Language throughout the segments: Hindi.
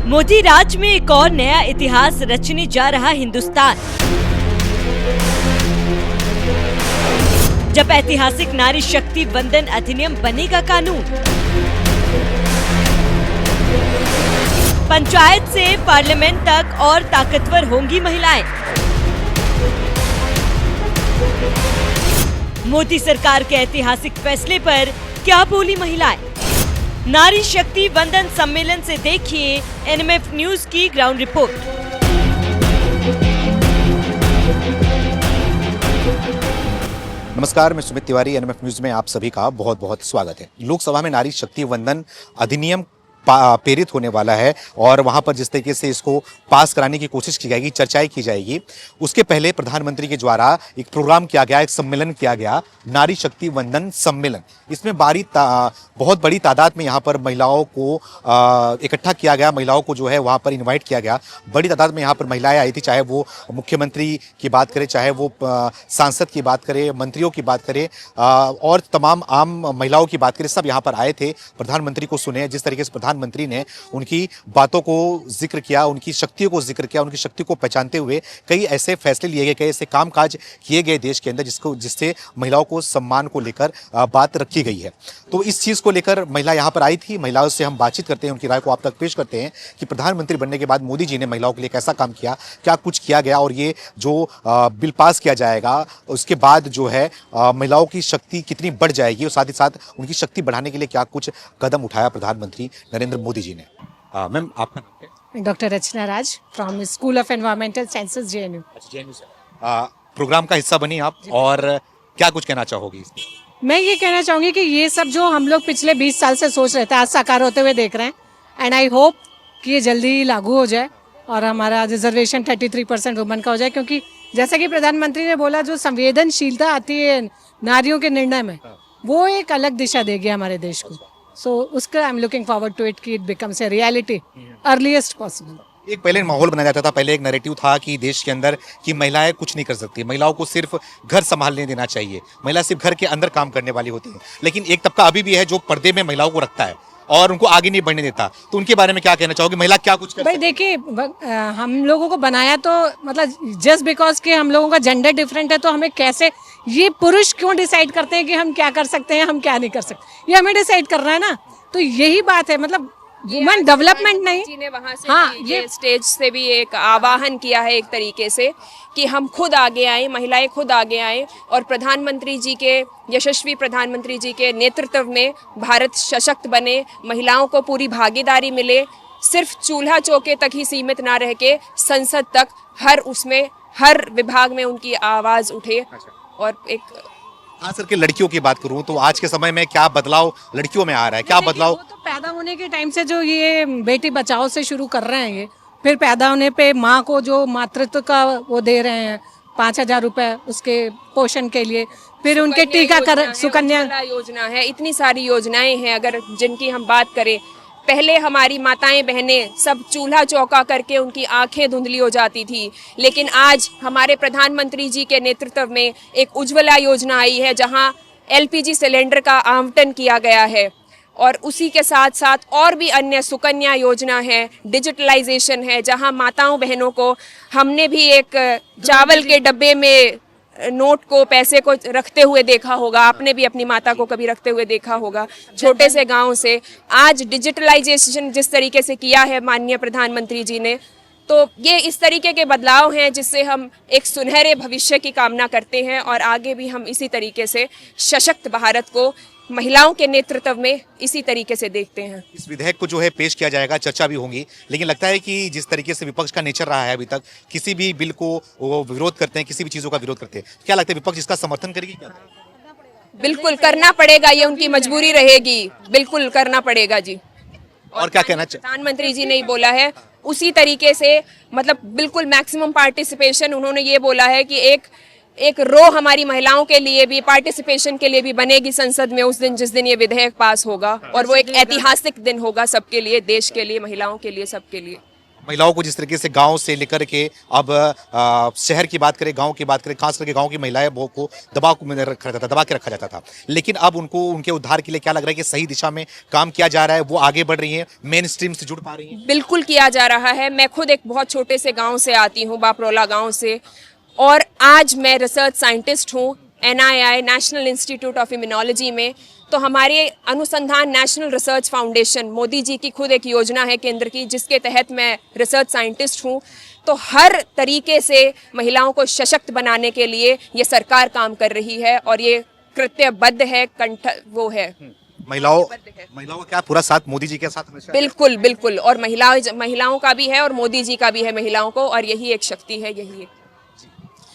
मोदी राज में एक और नया इतिहास रचने जा रहा हिंदुस्तान। जब ऐतिहासिक नारी शक्ति वंदन अधिनियम बनेगा कानून। पंचायत से पार्लियामेंट तक और ताकतवर होंगी महिलाएं। मोदी सरकार के ऐतिहासिक फैसले पर क्या बोली महिलाएं? नारी शक्ति वंदन सम्मेलन से देखिए एनएमएफ न्यूज की ग्राउंड रिपोर्ट। नमस्कार, मैं सुमित तिवारी। एनएमएफ न्यूज में आप सभी का बहुत बहुत स्वागत है। लोकसभा में नारी शक्ति वंदन अधिनियम प्रेरित होने वाला है और वहां पर जिस तरीके से इसको पास कराने की कोशिश की जाएगी, चर्चाएं की जाएगी, उसके पहले प्रधानमंत्री के द्वारा एक प्रोग्राम किया गया, एक सम्मेलन किया गया, नारी शक्ति वंदन सम्मेलन। इसमें बहुत बड़ी तादाद में यहाँ पर महिलाओं को इकट्ठा किया गया, महिलाओं को जो है वहाँ पर इन्वाइट किया गया। बड़ी तादाद में यहाँ पर महिलाएं आई थी, चाहे वो मुख्यमंत्री की बात करें, चाहे वो सांसद की बात करें, मंत्रियों की बात करें और तमाम आम महिलाओं की बात करें, सब यहाँ पर आए थे। प्रधानमंत्री को सुने, जिस तरीके से प्रधानमंत्री ने उनकी बातों को जिक्र किया, उनकी शक्तियों को जिक्र किया, उनकी शक्ति को पहचानते हुए कई ऐसे फैसले लिए गए, कई ऐसे कामकाज किए गए देश के अंदर जिससे महिलाओं को सम्मान को लेकर बात रखी गई है। तो इस चीज़ को लेकर महिला यहाँ पर आई थी। महिलाओं से हम बातचीत करते हैं, उनकी राय को आप तक पेश करते हैं कि प्रधानमंत्री बनने के बाद मोदी जी ने महिलाओं के लिए कैसा काम किया, क्या कुछ किया गया और ये जो बिल पास किया जाएगा उसके बाद जो है महिलाओं की शक्ति कितनी बढ़ जाएगी और साथ ही साथ उनकी शक्ति बढ़ाने के लिए क्या कुछ कदम उठाया प्रधानमंत्री नरेंद्र मोदी जी ने। मैम, आपका नाम क्या है? Doctor Rachna Raj from school of environmental sciences JNU. Program का हिस्सा बनी आप और क्या कुछ कहना चाहोगी इसमें? मैं ये कहना चाहूँगी कि ये सब जो हम लोग पिछले 20 साल से सोच रहे थे, आज साकार होते हुए देख रहे हैं एंड आई होप कि ये जल्दी लागू हो जाए और हमारा रिजर्वेशन 33% वुमेन का हो जाए, क्योंकि जैसा कि प्रधानमंत्री ने बोला, जो संवेदनशीलता आती है नारियों के निर्णय में, वो एक अलग दिशा देगी हमारे देश को। सो उसका I am looking forward to it कि it becomes a reality earliest possible. एक पहले माहौल बनाया जाता था, पहले एक नैरेटिव था कि देश के अंदर कि महिलाएं कुछ नहीं कर सकती, महिलाओं को सिर्फ घर संभालने देना चाहिए, महिला सिर्फ घर के अंदर काम करने वाली होती है। लेकिन एक तबका अभी भी है जो पर्दे में महिलाओं को रखता है और उनको आगे नहीं बढ़ने देता। तो उनके बारे में क्या कहना चाहोगे? महिला क्या कुछ कर भाई देखिए, हम लोगों को बनाया तो मतलब जस्ट बिकॉज कि हम लोगों का जेंडर डिफरेंट है, तो हमें कैसे, ये पुरुष क्यों डिसाइड करते हैं कि हम क्या कर सकते हैं, हम क्या नहीं कर सकते, ये हमें डिसाइड करना है ना। तो यही बात है, मतलब वुमेन डेवलपमेंट नहीं जी ने वहाँ से ये स्टेज से भी एक आवाहन किया है एक तरीके से कि हम खुद आगे आए, महिलाएं खुद आगे आए और प्रधानमंत्री जी के, यशस्वी प्रधानमंत्री जी के नेतृत्व में भारत सशक्त बने, महिलाओं को पूरी भागीदारी मिले, सिर्फ चूल्हा चौके तक ही सीमित ना रह के संसद तक हर विभाग में उनकी आवाज उठे। और एक खास करके लड़कियों की बात करूं तो आज के समय में क्या बदलाव लड़कियों में आ रहा है, क्या बदलाव? वो तो पैदा होने के टाइम से जो ये बेटी बचाओ से शुरू कर रहे हैं, ये फिर पैदा होने पे माँ को जो मातृत्व का वो दे रहे हैं 5,000 रुपए उसके पोषण के लिए, फिर उनके टीकाकरण, सुकन्या योजना है, इतनी सारी योजनाएं हैं अगर जिनकी हम बात करें। पहले हमारी माताएं बहनें सब चूल्हा चौका करके उनकी आंखें धुंधली हो जाती थी, लेकिन आज हमारे प्रधानमंत्री जी के नेतृत्व में एक उज्ज्वला योजना आई है जहां एलपीजी सिलेंडर का आवंटन किया गया है और उसी के साथ साथ और भी अन्य सुकन्या योजना है, डिजिटलाइजेशन है, जहां माताओं बहनों को हमने भी एक चावल के डब्बे में नोट को, पैसे को रखते हुए देखा होगा, आपने भी अपनी माता को कभी रखते हुए देखा होगा, छोटे से गांव से। आज डिजिटलाइजेशन जिस तरीके से किया है माननीय प्रधानमंत्री जी ने, तो ये इस तरीके के बदलाव हैं जिससे हम एक सुनहरे भविष्य की कामना करते हैं और आगे भी हम इसी तरीके से सशक्त भारत को महिलाओं के नेतृत्व में इसी तरीके से देखते हैं। इस विधेयक को जो है पेश किया जाएगा, चर्चा भी होंगी, लेकिन लगता है कि जिस तरीके से विपक्ष का नेचर रहा है अभी तक, किसी भी बिल को वो विरोध करते हैं, किसी भी चीजों का विरोध करते हैं, क्या लगता है विपक्ष इसका समर्थन करेगी? क्या बिल्कुल करना पड़ेगा, ये उनकी मजबूरी रहेगी, बिल्कुल करना पड़ेगा जी। और क्या कहना चाहिए? प्रधानमंत्री जी ने ही बोला है उसी तरीके से, मतलब बिल्कुल मैक्सिमम पार्टिसिपेशन। उन्होंने ये बोला है कि एक रो हमारी महिलाओं के लिए भी, पार्टिसिपेशन के लिए भी बनेगी संसद में उस दिन जिस दिन ये विधेयक पास होगा, और वो एक ऐतिहासिक दिन होगा सबके लिए, देश के लिए, महिलाओं के लिए, सबके लिए। महिलाओं को जिस तरीके से गांव से लेकर के अब शहर की बात करें, गांव की बात करें, खास करके गांव की महिलाएं को दबाव में रखा जाता था, दबा के रखा जाता था, लेकिन अब उनको उनके उद्धार के लिए क्या लग रहा है कि सही दिशा में काम किया जा रहा है, वो आगे बढ़ रही हैं, मेन स्ट्रीम से जुड़ पा रही हैं? बिल्कुल किया जा रहा है। मैं खुद एक बहुत छोटे से गांव से आती हूं, बापरोला गांव से, और आज मैं रिसर्च साइंटिस्ट हूं NII national institute of immunology में। तो हमारे अनुसंधान national research foundation, Modi ji की खुद एक योजना है केंद्र की, जिसके तहत मैं रिसर्च साइंटिस्ट हूं। तो हर तरीके से महिलाओं को सशक्त बनाने के लिए ये सरकार काम कर रही है और ये कृत्यबद्ध है, वो है। महिलाओं का क्या पूरा साथ मोदी जी के साथ हमेशा? बिल्कुल बिल्कुल, और महिलाओं का भी है और मोदी जी का भी है महिलाओं को, और यही एक शक्ति है, यही एक।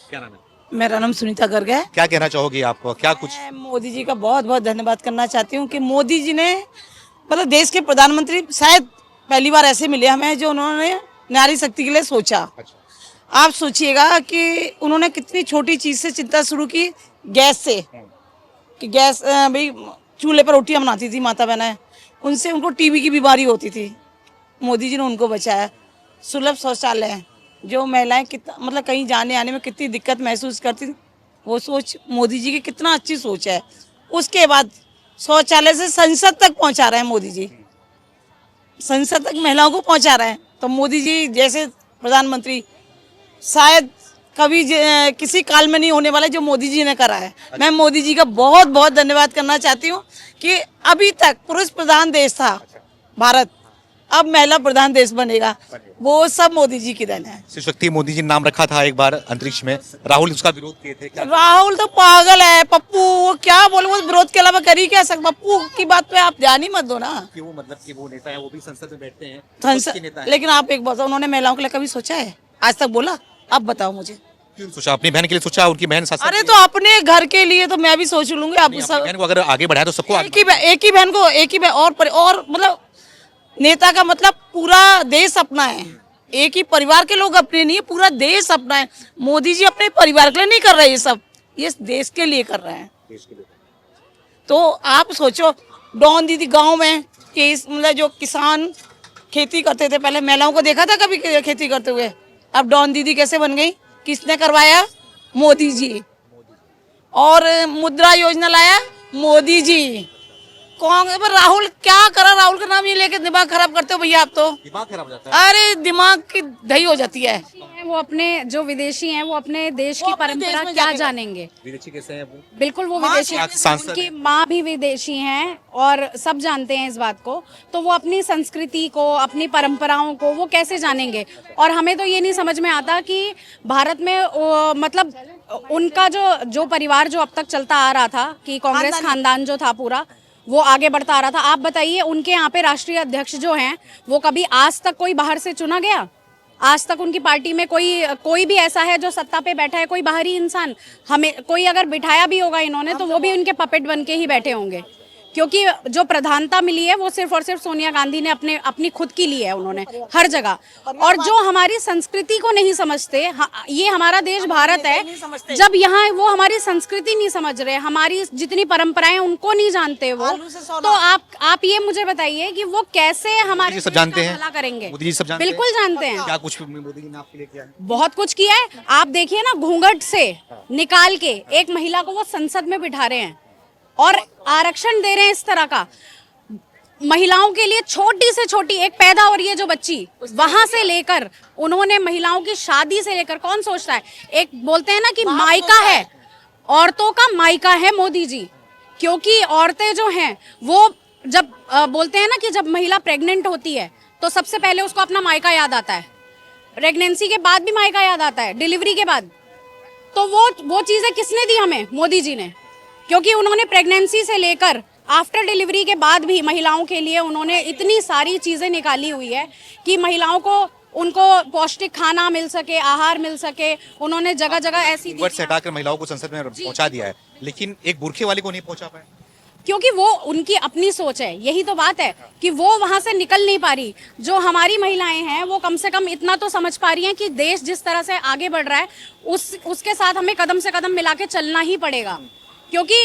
क्या नाम है? मेरा नाम सुनीता गर्ग है। क्या कहना चाहोगी आप? क्या कुछ? मैं मोदी जी का बहुत बहुत धन्यवाद करना चाहती हूँ कि मोदी जी ने, मतलब देश के प्रधानमंत्री शायद पहली बार ऐसे मिले हमें जो उन्होंने नारी शक्ति के लिए सोचा। आप सोचिएगा कि उन्होंने कितनी छोटी चीज से चिंता शुरू की, गैस से, कि गैस भाई चूल्हे पर रोटियां बनाती थी माता बहनें, उनसे उनको टीबी की बीमारी होती थी, मोदी जी ने उनको बचाया। सुलभ शौचालय, जो महिलाएं कितना मतलब कहीं जाने आने में कितनी दिक्कत महसूस करती थी, वो सोच मोदी जी की कितना अच्छी सोच है। उसके बाद शौचालय से संसद तक पहुंचा रहे हैं मोदी जी, संसद तक महिलाओं को पहुंचा रहे हैं। तो मोदी जी जैसे प्रधानमंत्री शायद कभी किसी काल में नहीं होने वाला जो मोदी जी ने करा है। मैं मोदी जी का बहुत बहुत धन्यवाद करना चाहती हूँ कि अभी तक पुरुष प्रधान देश था भारत, अब महिला प्रधान देश बनेगा, वो सब मोदी जी की देन है। शक्ति मोदी जी ने नाम रखा था एक बार अंतरिक्ष में, राहुल उसका विरोध किए थे। क्या? राहुल तो पागल है, पप्पू, वो क्या बोले, वो विरोध के अलावा कर ही क्या सकता। पप्पू की बात पे आप ध्यान ही मत दो ना, कि वो मतलब कि वो नेता है, वो भी संसद में बैठते हैं, संसद। लेकिन आप एक बात, उन्होंने महिलाओं के लिए कभी सोचा है? आज तक बोला? आप बताओ मुझे। क्यों सोचा? अपनी बहन के लिए सोचा, उनकी बहन साथ? अरे तो अपने घर के लिए तो मैं भी सोच लूंगी। आप बहन को अगर आगे बढ़ाया तो सबको एक ही बहन को, एक ही बहन, और मतलब नेता का मतलब पूरा देश अपना है, एक ही परिवार के लोग अपने नहीं है, पूरा देश अपना है। मोदी जी अपने परिवार के लिए नहीं कर रहे ये सब, ये देश के लिए कर रहे हैं। तो आप सोचो, डॉन दीदी गांव में कि मतलब जो किसान खेती करते थे, पहले महिलाओं को देखा था कभी खेती करते हुए? अब डॉन दीदी कैसे बन गई? किसने करवाया? मोदी जी। और मुद्रा योजना लाया मोदी जी। कांग्रेस पर राहुल क्या करा? राहुल का नाम ये लेके दिमाग खराब करते हो भैया आप तो। दिमाग खराब हो जाता है। अरे दिमाग की दही हो जाती है। वो अपने जो विदेशी हैं वो अपने देश की परंपरा क्या जानेंगे? विदेशी कैसे हैं वो? बिल्कुल वो विदेशी, उनकी माँ भी विदेशी हैं और सब जानते हैं इस बात को। तो वो अपनी संस्कृति को, अपनी परंपराओं को वो कैसे जानेंगे? और हमें तो ये नहीं समझ में आता कि भारत में मतलब उनका जो परिवार जो अब तक चलता आ रहा था, कि कांग्रेस खानदान जो था पूरा वो आगे बढ़ता आ रहा था। आप बताइए, उनके यहाँ पे राष्ट्रीय अध्यक्ष जो हैं वो कभी आज तक कोई बाहर से चुना गया? आज तक उनकी पार्टी में कोई भी ऐसा है जो सत्ता पे बैठा है, कोई बाहरी इंसान? हमें कोई अगर बिठाया भी होगा इन्होंने तो वो भी उनके पपेट बन के ही बैठे होंगे, क्योंकि जो प्रधानता मिली है वो सिर्फ और सिर्फ सोनिया गांधी ने अपनी खुद की ली है उन्होंने हर जगह। और जो हमारी संस्कृति को नहीं समझते, ये हमारा देश भारत है, जब यहाँ वो हमारी संस्कृति नहीं समझ रहे, हमारी जितनी परंपराएं उनको नहीं जानते वो, तो आप ये मुझे बताइए कि वो कैसे हमारे सब जानते हैं, भला करेंगे? मोदी जी सब जानते बिल्कुल जानते हैं। क्या कुछ मोदी जी ने आपके लिए किया है? बहुत कुछ किया है। आप देखिए ना, घूंघट से निकाल के एक महिला को वो संसद में बिठा रहे हैं और आरक्षण दे रहे हैं इस तरह का महिलाओं के लिए। छोटी से छोटी एक पैदा हो रही है जो बच्ची, वहां से लेकर उन्होंने महिलाओं की शादी से लेकर, कौन सोचता है, एक बोलते हैं ना कि मायका है, औरतों का मायका है मोदी जी। क्योंकि औरतें जो हैं वो जब बोलते हैं ना कि जब महिला प्रेग्नेंट होती है तो सबसे पहले उसको अपना मायका याद आता है, प्रेगनेंसी के बाद भी मायका याद आता है, डिलीवरी के बाद। तो वो चीजें किसने दी हमें? मोदी जी ने। क्योंकि उन्होंने प्रेगनेंसी से लेकर आफ्टर डिलीवरी के बाद भी महिलाओं के लिए उन्होंने इतनी सारी चीज़ें निकाली हुई है कि महिलाओं को उनको पौष्टिक खाना मिल सके, आहार मिल सके। उन्होंने जगह जगह ऐसी वर्ड से हटाकर महिलाओं को संसद में पहुंचा दिया है, लेकिन एक बुरखे वाले को नहीं पहुंचा पाए, क्योंकि वो उनकी अपनी सोच है। यही तो बात है कि वो वहां से निकल नहीं पा रही। जो हमारी महिलाएं हैं वो कम से कम इतना तो समझ पा रही हैं कि देश जिस तरह से आगे बढ़ रहा है उसके साथ हमें कदम से कदम मिला के चलना ही पड़ेगा। क्योंकि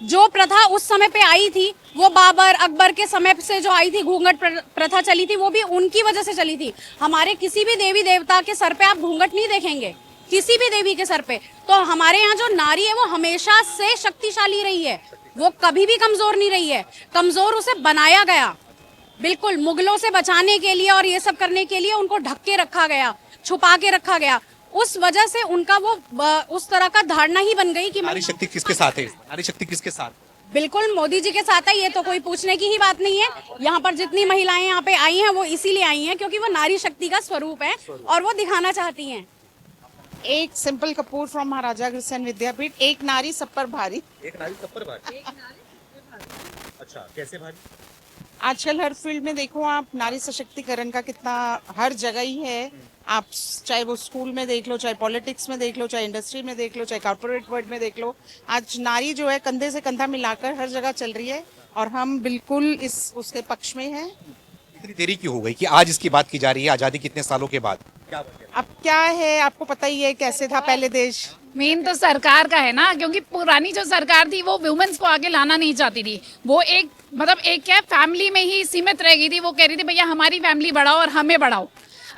जो प्रथा उस समय पे आई थी वो बाबर अकबर के समय से जो आई थी, घूंघट प्रथा चली थी, वो भी उनकी वजह से चली थी। हमारे किसी भी देवी देवता के सर पे आप घूंघट नहीं देखेंगे, किसी भी देवी के सर पे। तो हमारे यहाँ जो नारी है वो हमेशा से शक्तिशाली रही है, वो कभी भी कमजोर नहीं रही है। कमजोर उसे बनाया गया, बिल्कुल मुगलों से बचाने के लिए और ये सब करने के लिए उनको ढक के रखा गया, छुपा के रखा गया। उस वजह से उनका वो उस तरह का धारणा ही बन गई कि नारी शक्ति किसके साथ है? नारी शक्ति किसके साथ? बिल्कुल मोदी जी के साथ है, ये तो कोई पूछने की ही बात नहीं है। यहाँ पर जितनी महिलाएं यहाँ पे आई हैं वो इसीलिए आई हैं क्योंकि वो नारी शक्ति का स्वरूप है और वो दिखाना चाहती हैं। एक सिंपल कपूर फ्रॉम महाराजा अग्रसेन विद्यापीठ, एक नारी सब पर भारी। एक नारी सब पर भारी। अच्छा, कैसे भारी? आजकल हर फील्ड में देखो आप, नारी सशक्तिकरण का कितना हर जगह ही है। आप चाहे वो स्कूल में देख लो, चाहे पॉलिटिक्स में देख लो, चाहे इंडस्ट्री में देख लो, चाहे कॉर्पोरेट वर्ल्ड में देख लो, आज नारी जो है कंधे से कंधा मिलाकर हर जगह चल रही है और हम बिल्कुल उसके पक्ष में हैं। इतनी देरी क्यों हो गई कि आज इसकी बात की जा रही है, आजादी कितने सालों के बाद? क्या अब क्या है, आपको पता ही है कैसे था पहले देश। मेन तो सरकार का है ना, क्योंकि पुरानी जो सरकार थी वो वुमेन्स को आगे लाना नहीं चाहती थी। वो एक मतलब एक क्या फैमिली में ही सीमित रह गई थी। वो कह रही थी भैया हमारी फैमिली बढ़ाओ और हमें बढ़ाओ।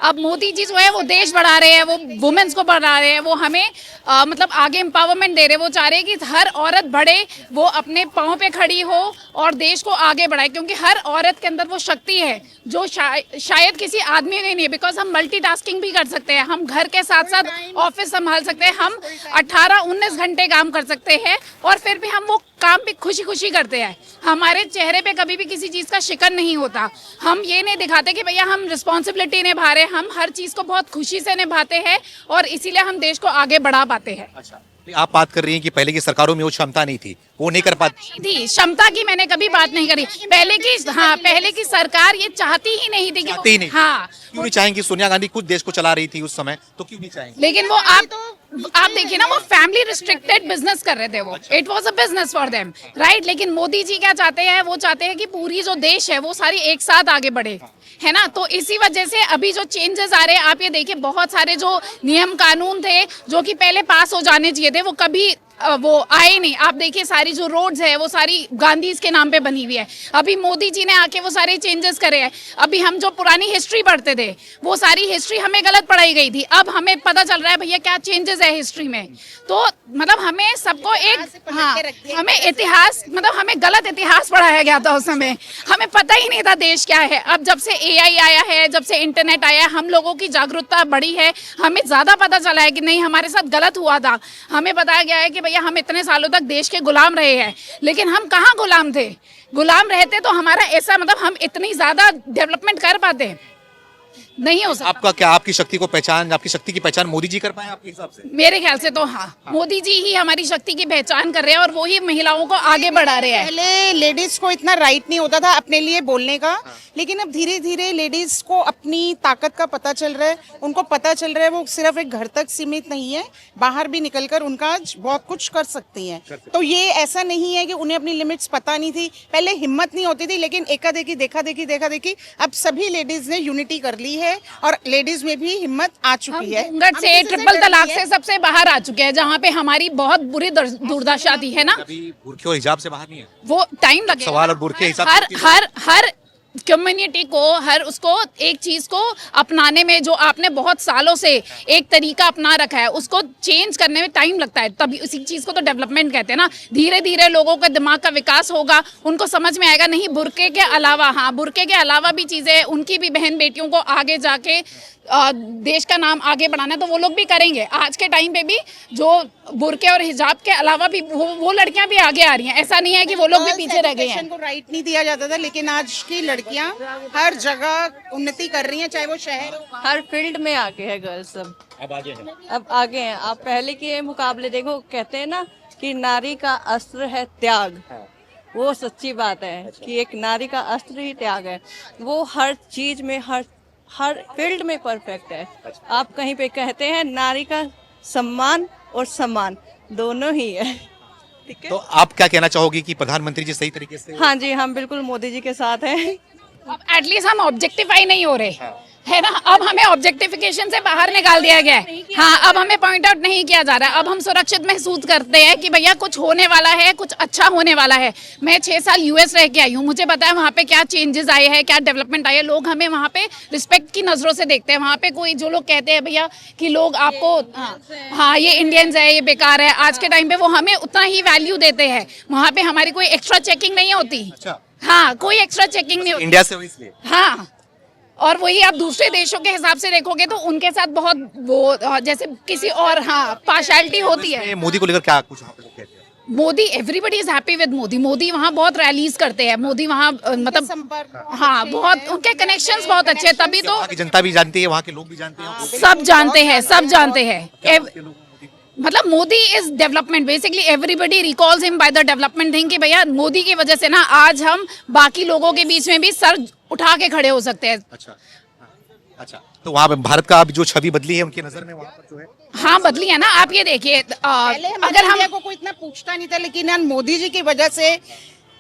अब मोदी जी जो है वो देश बढ़ा रहे हैं, वो वुमेन्स को बढ़ा रहे हैं, वो हमें मतलब आगे एम्पावरमेंट दे रहे हैं। वो चाह रहे हैं कि हर औरत बढ़े, वो अपने पाँव पे खड़ी हो और देश को आगे बढ़ाए, क्योंकि हर औरत के अंदर वो शक्ति है जो शायद किसी आदमी में नहीं है। बिकॉज हम मल्टीटास्किंग भी कर सकते हैं, हम घर के साथ साथ ऑफिस संभाल सकते हैं, हम 18-19 घंटे काम कर सकते हैं और फिर भी हम वो काम भी खुशी खुशी करते हैं। हमारे चेहरे पे कभी भी किसी चीज़ का शिकन नहीं होता। हम ये नहीं दिखाते कि भैया हम रिस्पॉन्सिबिलिटी निभा रहे हैं, हम हर चीज़ को बहुत खुशी से निभाते हैं और इसीलिए हम देश को आगे बढ़ा पाते हैं। अच्छा, आप बात कर रही हैं कि पहले की सरकारों में वो क्षमता नहीं थी, वो नहीं कर पाती थी। क्षमता की मैंने कभी बात नहीं करी। पहले की सरकार ये चाहती ही नहीं थी कि नहीं। हाँ, क्यों नहीं चाहेंगी? सोनिया गांधी खुद देश को चला रही थी उस समय, तो क्यों नहीं चाहेंगी? लेकिन वो आप देखिए ना, वो फैमिली रिस्ट्रिक्टेड बिजनेस कर रहे थे, वो it was a business for them, right. लेकिन मोदी जी क्या चाहते हैं, वो चाहते हैं कि पूरी जो देश है वो सारी एक साथ आगे बढ़े, है ना। तो इसी वजह से अभी जो चेंजेस आ रहे हैं, आप ये देखिए बहुत सारे जो नियम कानून थे जो कि पहले पास हो जाने चाहिए थे, वो कभी वो आए नहीं। आप देखिए सारी जो रोड्स है वो सारी गांधी के नाम पे बनी हुई है। अभी मोदी जी ने आके वो सारे चेंजेस करे हैं। अभी हम जो पुरानी हिस्ट्री पढ़ते थे वो सारी हिस्ट्री हमें गलत पढ़ाई गई थी, अब हमें पता चल रहा है भैया क्या चेंजेस है हिस्ट्री में। तो मतलब हमें सबको एक हमें इतिहास मतलब हमें गलत इतिहास पढ़ाया गया था उस समय, हमें पता ही नहीं था देश क्या है। अब जब से AI आया है, जब से इंटरनेट आया है, हम लोगों की जागरूकता बढ़ी है, हमें ज्यादा पता चला है कि नहीं हमारे साथ गलत हुआ था। हमें बताया गया है कि भैया हम इतने सालों तक देश के गुलाम रहे हैं, लेकिन हम कहाँ गुलाम थे। गुलाम रहते तो हमारा ऐसा मतलब हम इतनी ज्यादा डेवलपमेंट कर पाते नहीं हो सकता। आपका क्या, आपकी शक्ति की पहचान मोदी जी कर पाए आपके हिसाब से? मेरे ख्याल से तो हाँ, मोदी जी ही हमारी शक्ति की पहचान कर रहे हैं और वो ही महिलाओं को आगे बढ़ा रहे हैं। पहले लेडीज को इतना राइट नहीं होता था अपने लिए बोलने का, लेकिन अब धीरे धीरे लेडीज को अपनी ताकत का पता चल रहा है। उनको पता चल रहा है वो सिर्फ एक घर तक सीमित नहीं है, बाहर भी निकलकर उनका बहुत कुछ कर सकती हैं। तो ये ऐसा नहीं है कि उन्हें अपनी लिमिट्स पता नहीं थी, पहले हिम्मत नहीं होती थी, लेकिन देखा देखी अब सभी लेडीज ने यूनिटी कर ली है और लेडीज में भी हिम्मत आ चुकी है। घूंघट से, ट्रिपल तलाक से सबसे बाहर आ चुके हैं, जहाँ पे हमारी बहुत बुरी दुर्दशा थी, है ना। अभी बुर्के और हिजाब से बाहर नहीं है, वो टाइम लगेगा। सवाल और बुर्के हिजाब हर कम्युनिटी को, हर उसको एक चीज को अपनाने में, जो आपने बहुत सालों से एक तरीका अपना रखा है, उसको चेंज करने में टाइम लगता है। तभी उसी चीज को तो डेवलपमेंट कहते हैं ना। धीरे धीरे लोगों का दिमाग का विकास होगा, उनको समझ में आएगा नहीं बुर्के के अलावा, हाँ बुर्के के अलावा भी चीजें, उनकी भी बहन बेटियों को आगे जाके देश का नाम आगे बढ़ाना है तो वो लोग भी करेंगे। आज के टाइम पे भी जो बुर्के और हिजाब के अलावा भी वो लड़कियां भी आगे आ रही हैं, ऐसा नहीं है कि वो लोग भी पीछे रह गए हैं। को राइट नहीं दिया जाता था, लेकिन आज की लड़कियां हर जगह उन्नति कर रही हैं, चाहे वो शहर हो। हर फील्ड में आगे है गर्ल्स, अब आगे है। अब आगे हैं। आप पहले के मुकाबले देखो, कहते हैं ना कि नारी का अस्त्र है त्याग, वो सच्ची बात है कि एक नारी का अस्त्र ही त्याग है। वो हर चीज में, हर फील्ड में परफेक्ट है। आप कहीं पे कहते हैं नारी का सम्मान और सम्मान दोनों ही है, ठीक है। तो आप क्या कहना चाहोगी कि प्रधानमंत्री जी सही तरीके से? हाँ जी, हम बिल्कुल मोदी जी के साथ हैं। अब एटलीस्ट हम ऑब्जेक्टिफाई नहीं हो रहे, है ना। अब हमें ऑब्जेक्टिफिकेशन से बाहर निकाल दिया गया है। हाँ, अब हमें पॉइंट आउट नहीं किया जा रहा है। अब हम सुरक्षित महसूस करते हैं कि भैया कुछ होने वाला है, कुछ अच्छा होने वाला है। मैं 6 साल यूएस रह के आई हूँ, मुझे पता है वहाँ पे क्या चेंजेस आए हैं, क्या डेवलपमेंट आए हैं। लोग हमें वहाँ पे रिस्पेक्ट की नज़रों से देखते हैं। वहाँ पे कोई जो लोग कहते हैं भैया कि लोग आपको हाँ ये इंडियंस है, ये बेकार है, आज के टाइम पे वो हमें उतना ही वैल्यू देते हैं। वहाँ पे हमारी कोई एक्स्ट्रा चेकिंग नहीं होती। हाँ, कोई एक्स्ट्रा चेकिंग नहीं होती इंडिया से हो इसलिए। हाँ, और वही आप दूसरे देशों के हिसाब से देखोगे तो उनके साथ बहुत वो जैसे किसी और हाँ पार्शियलिटी होती है। मोदी को लेकर क्या कुछ वहाँ पे लोग कहते हैं? Modi, everybody is happy with Modi. Modi वहाँ बहुत रैलीज करते हैं। मोदी वहाँ मतलब हाँ बहुत उनके कनेक्शंस बहुत अच्छे हैं, तभी तो वहाँ की जनता भी जानती है, वहाँ के लोग भी जानते हैं। सब जानते हैं, सब जानते हैं। मतलब Modi is development, basically everybody recalls him by the development thing कि भैया मोदी की वजह से ना आज हम बाकी लोगों के बीच में भी सर उठा के खड़े हो सकते हैं। अच्छा, तो वहाँ पे भारत का अब जो छवि बदली है उनकी नजर में वहाँ पर जो है हाँ बदली है ना। आप ये देखिए अगर हम को कोई इतना पूछता नहीं था, लेकिन मोदी जी की वजह से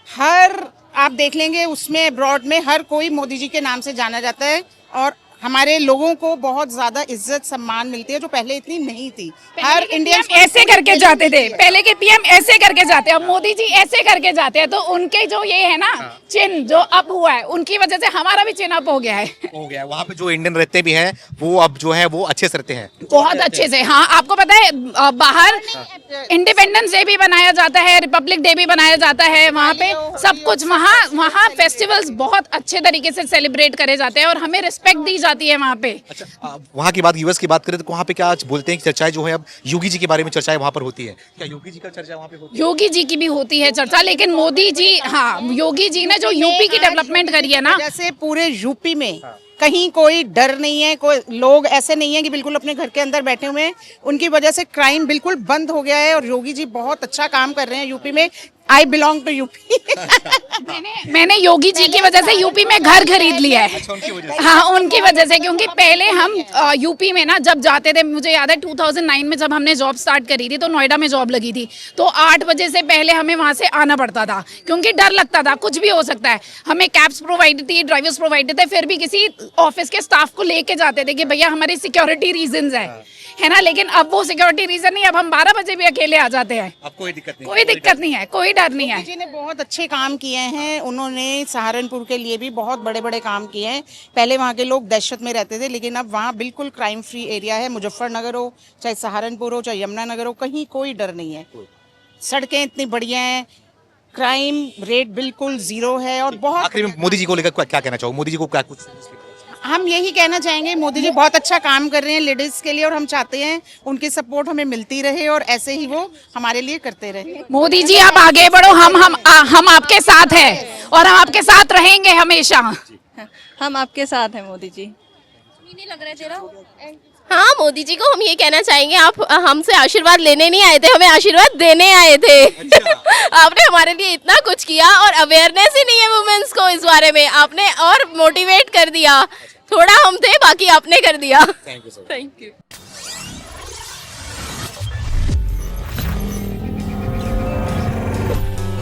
हर आप देख लेंगे उसमें अब्रॉड में हर कोई मोदी जी के नाम से जाना जाता है और हमारे लोगों को बहुत ज्यादा इज्जत सम्मान मिलती है जो पहले इतनी नहीं थी। हर इंडियन ऐसे करके जाते थे, पहले के पीएम ऐसे करके जाते हैं, अब मोदी जी ऐसे करके जाते हैं। तो उनके जो ये है ना चिन्ह जो अप हुआ है, उनकी वजह से हमारा भी चिन्ह अप हो गया है। वहाँ पे जो इंडियन रहते भी हैं वो अब जो है वो अच्छे से रहते हैं, बहुत अच्छे से। हाँ, आपको पता है बाहर इंडिपेंडेंस डे भी बनाया जाता है, रिपब्लिक डे भी बनाया जाता है, वहाँ पे सब कुछ वहाँ फेस्टिवल्स बहुत अच्छे तरीके से सेलिब्रेट करे जाते हैं और हमें रिस्पेक्ट दी जाती है वहाँ पे। अच्छा, वहाँ की बात यूएस की बात करें तो वहाँ पे क्या बोलते हैं कि चर्चाएं जो है अब योगी जी के बारे में चर्चाएं वहाँ पर होती है, क्या योगी जी का चर्चा वहाँ पे होती है? योगी जी की भी होती है चर्चा, लेकिन मोदी जी हाँ योगी जी ने जो यूपी की डेवलपमेंट करी है ना, जैसे पूरे यूपी में कहीं कोई डर नहीं है, कोई लोग ऐसे नहीं है कि बिल्कुल अपने घर के अंदर बैठे हुए हैं। उनकी वजह से क्राइम बिल्कुल बंद हो गया है और योगी जी बहुत अच्छा काम कर रहे हैं यूपी में। I belong to UP. मैंने योगी जी की वजह से यूपी में घर खरीद लिया है। हाँ, उनकी वजह से, क्योंकि पहले हम यूपी में ना जब जाते थे, मुझे याद है 2009 में जब हमने जॉब स्टार्ट करी थी तो नोएडा में जॉब लगी थी, तो 8 बजे से पहले हमें वहाँ से आना पड़ता था क्योंकि डर लगता था कुछ भी हो सकता है। हमें कैब्स प्रोवाइड थी, ड्राइवर्स प्रोवाइड थे, फिर भी किसी ऑफिस के स्टाफ को लेके जाते थे कि भैया हमारी सिक्योरिटी रीजंस है ना। लेकिन अब वो सिक्योरिटी रीजन नहीं, अब हम 12 बजे भी अकेले आ जाते हैं। अब कोई दिक्कत नहीं, कोई दिक्कत नहीं है, कोई डर नहीं है। जी ने बहुत अच्छे काम किए हैं, उन्होंने सहारनपुर के लिए भी बहुत बड़े बड़े काम किए हैं। पहले वहाँ के लोग दहशत में रहते थे, लेकिन अब वहाँ बिल्कुल क्राइम फ्री एरिया है। मुजफ्फरनगर हो, चाहे सहारनपुर हो, चाहे यमुनानगर हो, कहीं कोई डर नहीं है। सड़कें इतनी बढ़िया हैं, क्राइम रेट बिल्कुल जीरो है। और बहुत आखिर में मोदी जी को लेकर क्या कहना चाहो? मोदी जी को क्या कुछ हम यही कहना चाहेंगे, मोदी जी बहुत अच्छा काम कर रहे हैं लेडीज के लिए और हम चाहते हैं उनकी सपोर्ट हमें मिलती रहे और ऐसे ही वो हमारे लिए करते रहे। मोदी जी आप आगे बढ़ो, हम आपके साथ हैं और हम आपके साथ रहेंगे हमेशा। हम आपके साथ हैं मोदी जी। नहीं लग रहा है तेरा? हाँ, मोदी जी को हम ये कहना चाहेंगे, आप हमसे आशीर्वाद लेने नहीं आए थे, हमें आशीर्वाद देने आए थे। आपने हमारे लिए इतना कुछ किया और अवेयरनेस ही नहीं है वुमेन्स को इस बारे में, आपने और मोटिवेट कर दिया। थोड़ा हम थे, बाकी आपने कर दिया। Thank you. Thank you.